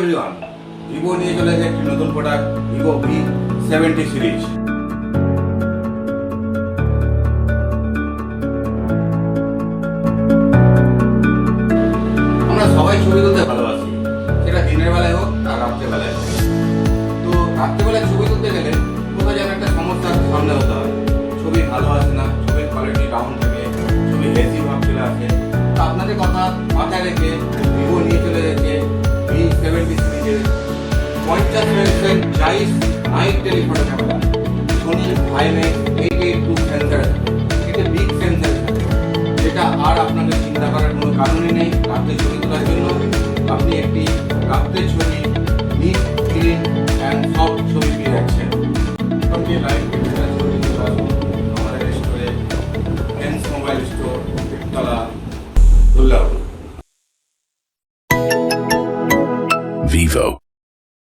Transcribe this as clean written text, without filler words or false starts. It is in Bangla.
এভরিওয়ান, ভিভো নিয়ে চলে এসেছে একটি নতুন প্রোডাক্ট ভিভো V70 সিরিজ। আমরা সবাই ছবি তুলতে ভালোবাসি, সেটা দিনের বেলায় হোক আর রাত্রের বেলায় হোক। তো রাত্রেবেলায় ছবি তুলতে গেলে কোথাও যেন একটা সমস্যার সামনে হতে হয়। ছবি ভালো আসে না, ছবির কোয়ালিটি ডাউন থাকে, ছবি হেজি ভাব চলে আসে। তো আপনাদের কথা মাথায় রেখে ভিভো নিয়ে চলে এসেছে V70 সিরিজের 50 megapixel Zeiss night telephoto camera. Sony IMX 882 sensor, এটা বিগ সেন্সর, যেটা আর আপনাকে চিন্তা করার কোনো কারণই নেই। রাত্রে ছবি তোলার জন্য আপনি একটি রাত্রের ছবি নিট ক্লিন অ্যান্ড সফট ছবি পেয়ে যাচ্ছেন। আপনি লাইভ ক্যামেরা ছবি তোলা আমাদের স্টোরে লেন্স মোবাইল স্টোর, তলা, দুর্গাপুর। Vivo.